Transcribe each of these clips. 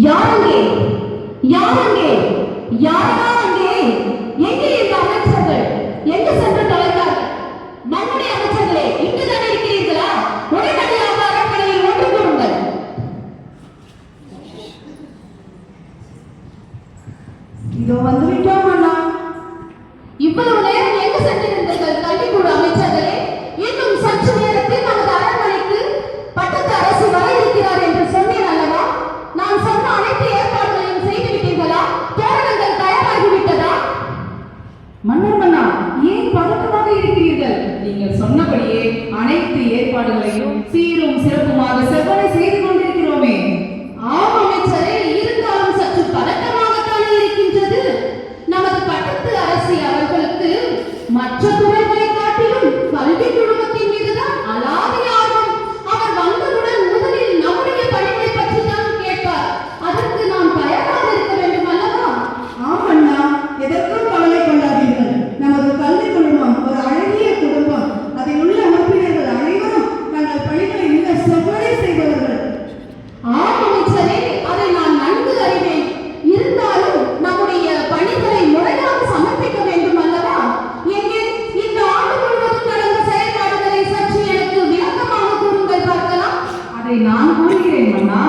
யாரங்கே யாரங்கே யாரா அங்கே? எங்கே இந்த அமைச்சர்கள்? எங்கு சென்று தொலைத்தார்கள்? நம்முடைய அமைச்சர்களே, இங்குதானே இருக்கிறீர்களா? உடனடியாக அரண்மனையில் ஒன்று கூறுங்கள். இதோ வந்துவிட்டோம் அண்ணா. இவ்வளவு நேரம் எங்கு சென்றிருந்தீர்கள் கல்விக்கூட அமைச்சர்களே? இன்னும் சற்று நேரத்தில் நமது அரண்மனைக்கு பட்டத்து அரசு வர இருக்கிறார் என்று சொன்னேன் அல்லவா? நான் சொன்ன அனைத்து ஏற்பாடுகளையும் செய்து விட்டீர்களா? தோரணங்கள் தயாராகிவிட்டதா? மன்னர் மன்னா, ஏன் பதட்டமாக இருக்கிறீர்கள்? நீங்கள் சொன்னபடியே அனைத்து ஏற்பாடுகளையும் சீரும் சிறப்புமாக செவ்வனை செய்து கொண்டிருக்கிறோமே. ஆம் அமைச்சரே, இருந்தாலும் சற்று பதட்டமாகத்தானே இருக்கின்றது. நமது பட்டத்து அரசி அவர்களுக்கு மற்ற துறைகளை காட்டிலும் கல்வி குழுமத்தின் மீதுதான் அலாதி ஆர்வம். அவர் வந்தவுடன் முதலில் நம்முடைய பணிகளை பற்றி தான் கேட்பார். அதற்கு நாம் தயாராக இருக்க வேண்டும் அல்லவா? ஆம் அண்ணா, எதற்கும் கவலை கொள்ளாதீர்கள். நமது கல்வி குழுமம் ஒரு அழகிய குடும்பம். அதில் உள்ள உறுப்பினர்கள் அனைவரும் தங்கள் பணிகளை மிக செவ்வனை செய்பவர்கள். ஆம் அமைச்சரே, அதை நான் நன்கு அறிவேன். இருந்தாலும் நம்முடைய பணிகளை முறையாக சமர்ப்பிக்க வேண்டும் அல்லவா? எங்கே இந்த ஆண்டு முழுவதும் நடந்த செயல்பாடுகளை சற்று எனக்கு விளக்கமாக கூறுங்கள் பார்க்கலாம். அதை நான் கூறுகிறேன் மன்னா.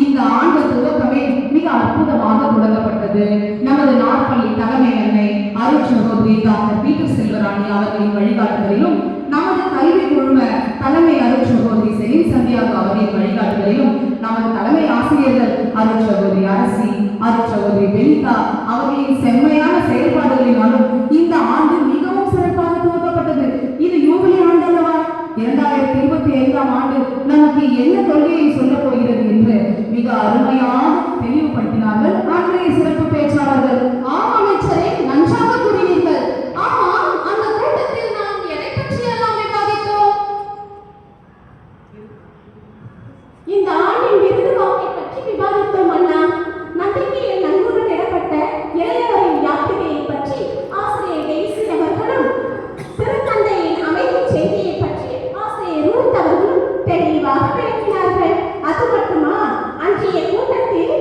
இந்த ஆண்டு துவக்கமே மிக அற்புதமாக தொடங்கப்பட்டது. நமது நாற்பள்ளி தலைமை அன்னை அருட்சகோதரி டாக்டர் பீட்டர் செல்வராணி அவர்களின் வழிகாட்டுதலிலும், நமது கல்வி குழும தலைமை அருட்சகோதரி செலின் சந்தியாகு அவர்களின் வழிகாட்டுதலிலும், நமது தலைமை ஆசிரியர்கள் அருட்சகோதரி அரசி, அருட்சகோதரி பெனிதா அவர்களின் செம்மையான செயல்பாடுகளினாலும் இந்த ஆண்டு மிகவும் சிறப்பாக துவக்கப்பட்டது. இது யூபிலி ஆண்டு அல்லவா? 2025ஆம் ஆண்டு நமக்கு என்ன கொள்கையை சொல்ல போகிறது என்று மிக அருமையாக தெளிவுபடுத்தினார்கள் அன்றைய சிறப்பு பேச்சாளர்கள். ஆம் அமைச்சரே, நன்றாக கூறினீர்கள். ஆமாம், அந்த கூட்டத்தில் நாம் எதை பற்றி எல்லாம் விவாதித்தோம்? இந்த ஆண்டின் விருது வாக்கை பற்றி விவாதித்தோம் அண்ணா. நம்பிக்கையில் நன்குடன் இடப்பட்ட இளையவரின் யாத்திரையை பற்றி ஆசிரியர் டெய்சி அவர்களும், திருத்தந்தையின் அமைதி செய்தியை பற்றி ஆசிரியர் ரூத் அவர்களும் தெளிவாக விளக்கினார்கள். அது மட்டுமா, அன்றைய கூட்டத்தில்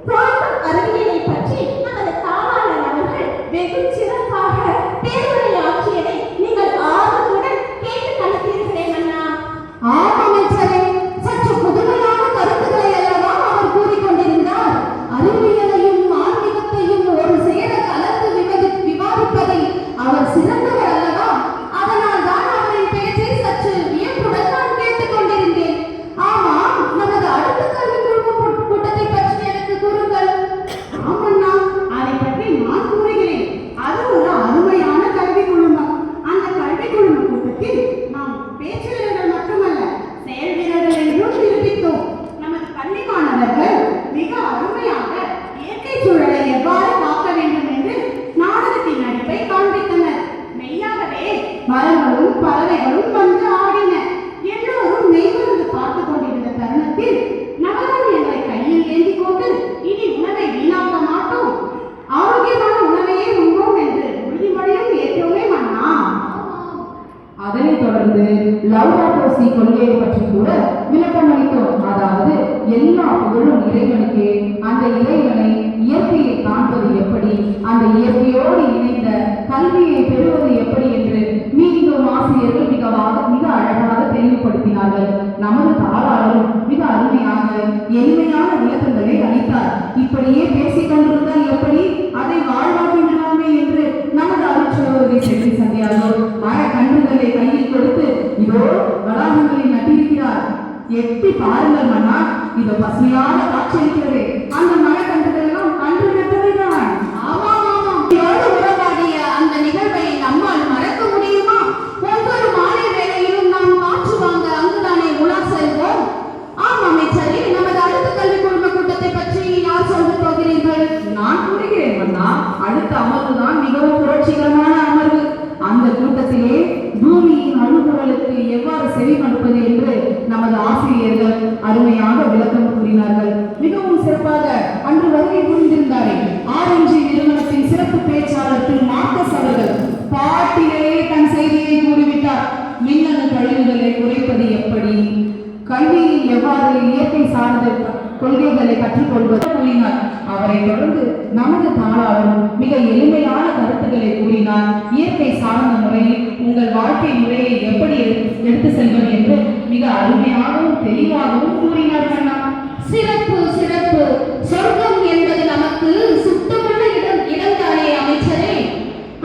புராணம் அறிவியலை பற்றி நமது தாராளர் அவர்கள் வெகு சிறப்பாக பேருரையாற்றியதை நீங்கள் ஆர்வத்துடன் கேட்டு கலந்தீர்களே அண்ணா. ஆம் அமைச்சரே, சற்று புதுமையான கருத்துக்களை அல்லவா அவர் கூறிக்கொண்டிருந்தார். அறிவியலையும் ஆன்மீகத்தையும் ஒரு சேர கலந்து விவாதிப்பதில் அவர் சிறந்தவர் அல்லவா? அதனால் தான் அவரின் பேச்சை சற்று வியப்புடன் நான் கேட்டுக் கொண்டிருந்தேன். ஆமாம், நமது அடுத்த கல்வி குழும கூட்டத்தை பற்றி எனக்கு கூறுங்கள். ஆமண்ணா, அதை பற்றி நான் கூறுகிறேன். அது ஒரு அருமையான கல்வி குழுமம். அந்த கல்வி குழும கூட்டத்தில் நாம் பேச்சு வீரர்கள் மட்டுமல்ல, செயல் வீரர்கள் என்றும் நிரூபித்தோம். நமது பள்ளி மாணவர்கள் மிக அருமையாக இயற்கை சூழலை எவ்வாறு காக்க வேண்டும் என்று நாடகத்தின் நடிப்பை காண்பித்தனர். மெய்யாகவே மரங்களும் பறவைகளும் வந்து ஆடின. எல்லோரும் மெய்மறந்து பார்த்து கொண்டிருந்த தருணத்தில் நவதானியங்களை கையில் ஏந்தி கொண்டு, இனி உணவை வீணாக்க மாட்டோம், ஆரோக்கியமான உணவையே உண்போம் என்று உறுதிமொழியும் ஏற்றோமே மன்னா. அதனைத் தொடர்ந்து லவ்டாட்டோ சி கொள்கையை பற்றி கூட விளக்கம் அளித்தோம். அதாவது எல்லா புகழும் இறைவனுக்கு, அந்த இறைவனை இயற்கையை காண்பது எப்படி, அந்த இயற்கையோடு இணைந்த கல்வியை பெறுவது எப்படி என்று மீண்டும் ஆசிரியர்கள் மிக அழகாக தெளிவுபடுத்தினார்கள். நமது தாராளரும் மிக அருமையாக எளிமையான விளக்கங்களை அளித்தார். இப்படியே பேசிக் கொண்டிருந்தால் எப்படி, அதை வாழ்வாக்கி விடுவோமே என்று நமது அருட்சகோதரி செலின் சந்தியாகு மரக்கன்றுகளை கையில் கொடுத்து இதோ வளாகங்களில் நட்டிருக்கிறார். எட்டி பாருங்கள் மன்னா, இதோ பசுமையாக காட்சியளிக்கிறது. அந்த மரக்கன்றுகள் எல்லாம் கன்று நட்டவைதான். ஆமாம் ஆமாம், இதோடு உறவாடிய அந்த நிகழ்வை நம்மால் மறக்க முடியுமா? ஒவ்வொரு மாலை வேளையிலும் நாம் காற்று வாங்க அங்குதானே உலா செல்வோம். ஆம் அமைச்சரே, நமது அடுத்த கல்வி குழும கூட்டத்தை பற்றி யார் சொல்ல போகிறீர்கள்? நான் கூறுகிறேன் மன்னா. அடுத்த அமர்வு தான் மிகவும் புரட்சிகரமான அமர்வு. அந்த கூட்டத்திலே பூமியின் அணுகுரலுக்கு எவ்வாறு செவிமடுப்பது என்று நமது ஆசிரியர்கள் அருமையாக விளக்கம் கூறினார்கள். மிகவும் சிறப்பாக அன்று வருகை புரிந்திருந்தாரே ஆர்என்ஜி நிறுவனத்தின் சிறப்பு பேச்சாளர் திரு மார்க்கஸ் அவர்கள் பாட்டிலேயே தன் செய்தியை கூறிவிட்டார். மின்னணு கழிவுகளை குறைப்பது எப்படி, கல்வி எவ்வாறு இயற்கை சார்ந்த கொள்கைகளை கற்றுக்கொள்வது கூறினார். அவரை தொடர்ந்து நமது தாளாளரும் மிக எளிமையான கருத்துக்களை கூறினார். இயற்கை சார்ந்த முறையில் உங்கள் வாழ்க்கை முறையை எப்படி எடுத்து செல்வது என்று மிக அருமையாகவும் தெளிவாகவும் கூறினார். அண்ணா, சிறப்பு சிறப்பு. சொர்க்கம் என்பது நமக்கு சுத்தமான இடம் தானே அமைச்சரே?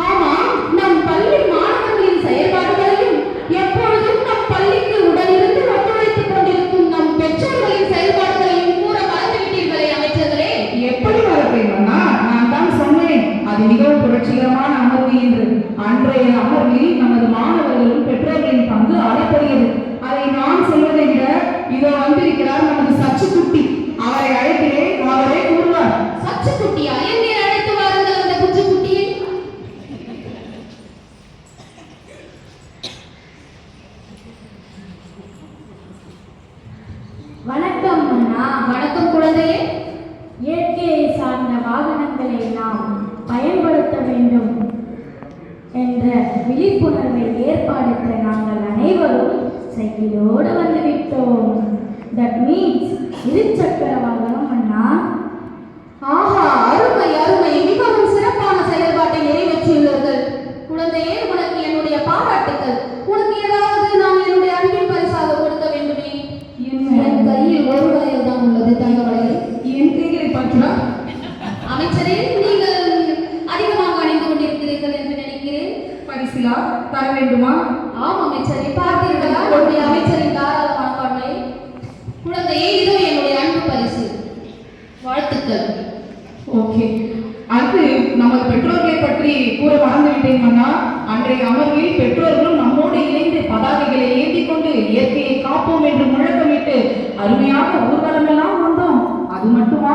ஆமா, நம் பள்ளி மாணவர்களின் செயல்பாடுகளையும் எப்பொழுதும் நம் பள்ளிக்கு உடனிருந்து ஒத்துழைத்துக் கொண்டிருக்கும் நம் பெற்றோர்களின் செயல்பாடுகளையும் கூற மறந்துவிட்டீர்களே அமைச்சர்களே. எப்படி மறப்பேன் அண்ணா? நான் தான் சொன்னேன், அது மிகவும் புரட்சிகரமான அமர்வு என்று. அன்றைய அமர்வில் நமது மாணவர்களும் பெற்றோர்களின் பங்கு அளப்பரியது. அதை நான் சொல்வதை விட இதோ வந்திருக்கிறார் நமது சச்சு குட்டி. அவரை அழைக்கிறேன், அவரே கூறுவார். சச்சு குட்டியா? என்னை அழைத்து வாருங்கள் அந்த குச்சு குட்டியை. வணக்கம் அண்ணா. வணக்கம் குழந்தையே. இயற்கையை சார்ந்த வாகனங்களை நாம் பயன்படுத்த வேண்டும் என்ற விழிப்புணர்வை ஏற்படுத்த நாங்கள் அனைவரும் சைக்கிளோடு வந்துவிட்டோம். தட் மீன்ஸ் இருசக்கர வாகனம் அண்ணா. ஆஹா, அருமை அருமை. மிகவும் சிறப்பான செயல்பாட்டை நிறைவேற்றியுள்ளீர்கள் குழந்தையே. உனக்கு என்னுடைய பாராட்டுக்கள். உனக்கு ஏதாவது நான் என்னுடைய அன்பின் பரிசாக கொடுக்க வேண்டுமே? என் கையில் ஒரு வளையல் தான் உள்ளது, தங்க வளையல். என் கைகளை பார்க்கிறா? அமைச்சரே, நீங்கள் அதிகமாக அணிந்து கொண்டிருக்கிறீர்கள் என்று நினைக்கிறேன். பரிசிலா தர வேண்டுமா? ஆம் அமைச்சரே, பார்த்தீர்களா என்னுடைய அமைச்சரின் தாராள மனப்பான்மை? குழந்தையே, இதோ என்னுடைய அன்பு பரிசு. வாழ்த்துக்கள். ஓகே. அடுத்து நமது பெற்றோர்களை பற்றி கூற மறந்துவிட்டேன் அண்ணா. அன்றைய அமர்வில் பெற்றோர்களும் நம்மோடு இணைந்து பதாகைகளை ஏந்தி கொண்டு இயற்கையை காப்போம் என்று முழக்கமிட்டு அருமையாக ஊர்வலமெல்லாம் வந்தோம். அது மட்டுமா,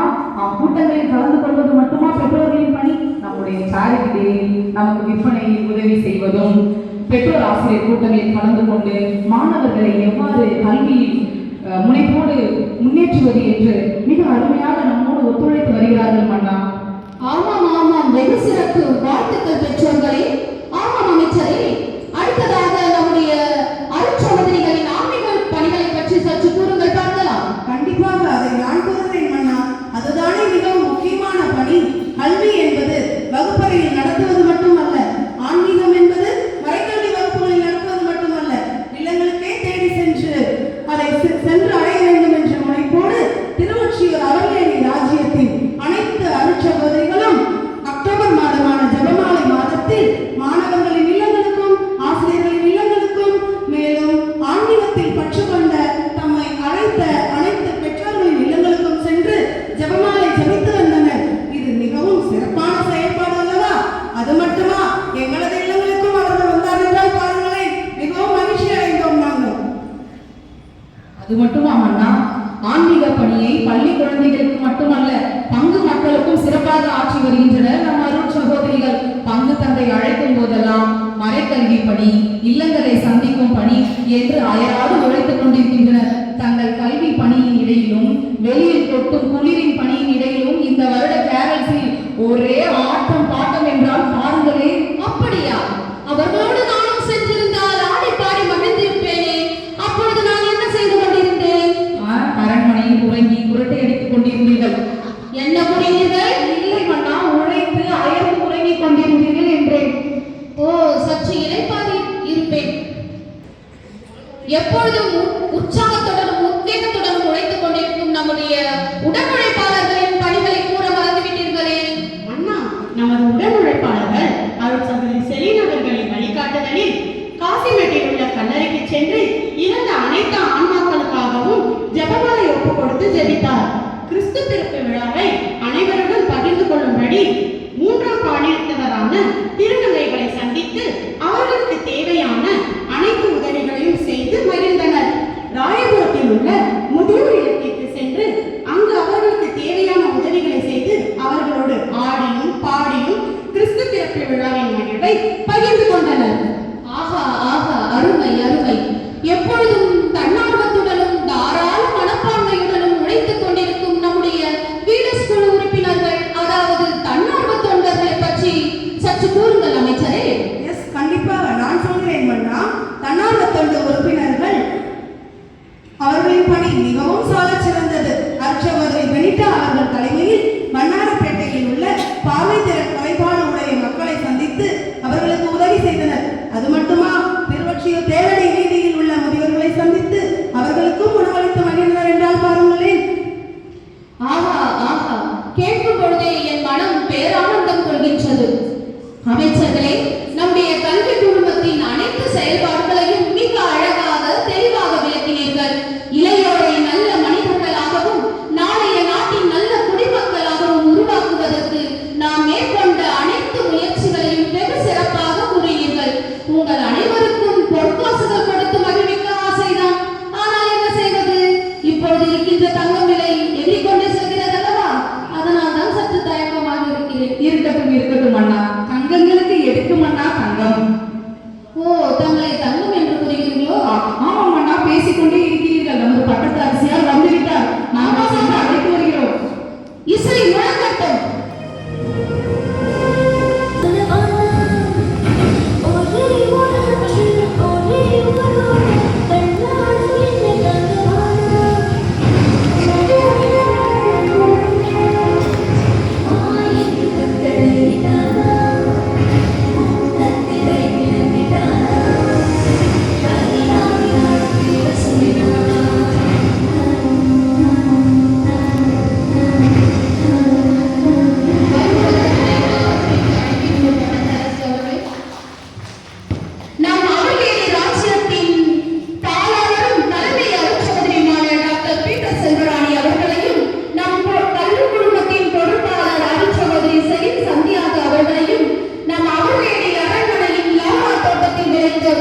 கூட்டங்களில் கலந்து கொள்வது மட்டுமா பெற்றோர்களின் பணி? நம்முடைய சேரிட்டி டேயில் நமக்கு விற்பனையில் உதவி செய்வதும், பெற்றோர் ஆசிரியர் கூட்டங்களில் கலந்து கொண்டு மாணவர்களை எவ்வாறு கல்வியில் முனைப்போடு முன்னேற்றுவது என்று மிக அருமையாக நம்மோடு ஒத்துழைத்து வருகிறார்கள் அண்ணா. ஆமாம் ஆமாம், வெகு சிறப்பு. வாழ்த்துக்கள் பெற்றோர்களே. ஆமாம் அமைச்சரே, அடுத்ததாக நம்முடைய அருட்சகோதரிகளின் ஆன்மீக பணிகளை பற்றி சற்று கூறுங்கள் பார்க்கலாம். கண்டிப்பாக அதை நான் கூறுவேன் மன்னா. அதுதானே மிகவும் முக்கியமான பணி. கல்வி என்பது வகுப்பறையில் நடத்துவது மட்டுமல்ல, ஆன்மீகம் என்பது மறைக்கல்வி வகுப்புகளில் நடத்துவது மட்டுமல்ல, இல்லங்களுக்கே தேடி சென்று அதை சென்று அடைய வேண்டும் என்ற முனைப்போடு திருவொற்றியூர் அவர்களின் ராஜ்யத்தின் அனைத்து அருட்சகோதரிகளும் அக்டோபர் மாதமான ஜெபமாலை மாதத்தில் மாணவர்களின் இல்லங்களுக்கும் ஆசிரியர்களின் இல்லங்களுக்கும் மேலும் ஆன்மீகத்தில் பற்றுக்கொண்ட தம்மை அழைத்த அனைத்து பெற்றோர்களின் இல்லங்களுக்கும் சென்று ஜெபமாலை ஜெபித்து வந்தனர். இது மிகவும் சிறப்பான செயல்பாடு அல்லவா? அது மட்டுமா, எங்களது இல்லங்களுக்கும் அவர்கள் வந்தார் என்றால் பாருங்களேன், மிகவும் மகிழ்ச்சி அடைந்தோம் நாங்கள். அது மட்டுமா அண்ணா, ஆன்மீக பணியை பள்ளி குழந்தைகளுக்கு மட்டுமல்ல பங்கு மக்களுக்கும் சிறப்பாக ஆற்றி வருகின்றனர் நம் அருள் சகோதரிகள். பங்கு தந்தை அழைக்கும் போதெல்லாம் மறைக்கல்வி பணி, இல்லங்களை சந்திக்கும் பணி என்று அயராது உழைத்துக் கொண்டிருக்கின்றனர். தங்கள் கல்வி பணியின் இடையிலும் வெளியில் கொட்டும் குளிரின் பணியின் இடையிலும் இந்த வருட கேரல்ஸில் ஒரே ஆட்டம் பாட்டம் என்றால் பாருங்களே. அப்படியா? அவர்களோடு நானும் சென்றிருந்தால் ஆடி பாடி மகிழ்ந்திருப்பேனே. அப்பொழுது நான் என்ன செய்து கொண்டிருந்தேன்? அரண்மனையில் உறங்கி குரட்டை அடித்துக் கொண்டிருந்தீர்கள். என்ன கூறினீர்கள்? இல்லை மன்னா, உழைத்து அயர்ந்து உறங்கிக் கொண்டிருந்தீர்கள் என்றேன். ஓ, சற்று இளைப்பாறி இருப்பேன். எப்பொழுதும் உற்சாகத்துடனும் உத்வேகத்துடனும் உழைத்துக் கொண்டிருக்கும் நம்முடைய உடல் உழைப்பாளர்களின் பணிகளை கூற மறந்துவிட்டீர்களே. அண்ணா, நமது உடல் உழைப்பாளர்கள் அருள் சகோதரி செலின் அவர்களின் வழிகாட்டுதலில் காசிமேட்டில் உள்ள கல்லறைக்கு சென்று இறந்த அனைத்து ஆன்மாக்களுக்காகவும் ஜெபமாலை ஒப்புக் கொடுத்து ஜெபித்தார். கிறிஸ்து பிறப்பு விழாவை அனைவருடன் பகிர்ந்து கொள்ளும்படி 3ஆம் பாலினத்தவரான திருநங்கைகளை சந்தித்து அவர்களுக்கு தேவையான அனைத்து உதவிகளையும் செய்து மகிழ்ந்தனர். ராயபுரத்தில் உள்ள முதியோர் இல்லத்திற்கு சென்று அங்கு அவர்களுக்கு தேவையான உதவிகளை செய்து அவர்களோடு ஆடியும் பாடியும் கிறிஸ்து பிறப்பு விழாவின் மகிழ்வை பகிர்ந்து கொண்டனர். ஆஹா ஆஹா, அருமை அருமை. எப்பொழுதும் தன்னார்வத்துடனும் தாராள மனப்பான்மையுடனும் உழைத்துக் கொண்டிருக்கும் நம்முடைய வீடஸ் குழு உறுப்பினர்கள், அதாவது தன்னார்வ தொண்டர்களை பற்றி சற்று கூறுங்கள் அமைச்சரே. எஸ், கண்டிப்பாக நான் சொல்கிறேன் மன்னா. தன்னார்வ தொண்டு உறுப்பினர்கள் அவர்களின் பணி மிகவும் ரீட்டா அவர்கள் தலைமையில் மன்னாரப்பேட்டையில் உள்ள பார்வைத்திறன் குறைபாடு உடைய மக்களை சந்தித்து அவர்களுக்கு உதவி செய்தனர். அது மட்டுமா, திருவொற்றியூர் தேவடி வீதியில் உள்ள முதியோர்களை சந்தித்து அவர்களுக்கும் உணவளித்து மகிழ்ந்தனர் என்றால் பாருங்களேன். ஆஹா ஆஹா, கேட்கும் பொழுதே என் மனம் பேரானந்தம் கொள்கின்றது. அமைச்சர்களே, நம்முடைய கல்வி குழுமத்தின் அனைத்து செயல்பாடுகளையும் மிக அழகாக தெளிவாக விளக்கினீர்கள். இளையோரை நல்ல மனிதர்களாகவும் நாளைய நாட்டின் நல்ல குடிமக்களாகவும் உருவாக்குவதற்கு நாம் மேற்கொண்ட அனைத்து முயற்சிகளையும் வெகு சிறப்பாக கூறினீர்கள். உங்கள் அனைவருக்கும் பொற்காசுகள் கொடுத்து மகிழ்விக்க ஆசைதான். ஆனால் என்ன செய்வது? இப்பொழுது இருக்கின்ற தங்கம் விலை எதிர்கொண்டு செல்கிறது அல்லவா? அதனால் தான் சற்று தயக்கமாக இருக்கிறேன். இருக்கட்டும் அண்ணா, தங்கங்களுக்கு எடுக்கும் அண்ணா தங்கம். ஓ, தங்களை தங்கம் என்று கூறுகிறீர்களோ? ஆமாம் அண்ணா, பேசிக்கொண்டே இருக்கிறீர்கள். நமது பட்டத்து அரசியார் வந்துவிட்டார். நாங்கள் சென்று அழைத்து வருகிறோம். இசை முழங்கட்டும்.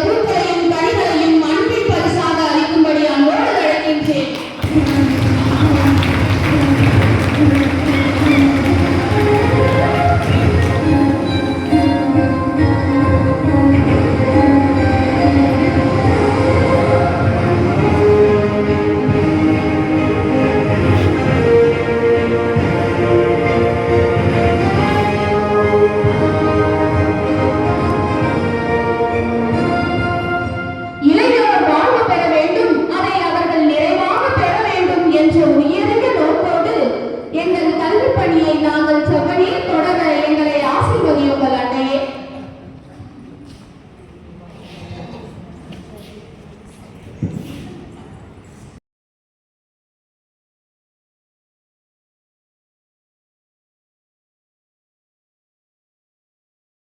குழுக்களையும் கனிகளையும் அன்பின் பரிசாக அளிக்கும்படி அன்போடு அழைக்கின்றேன்.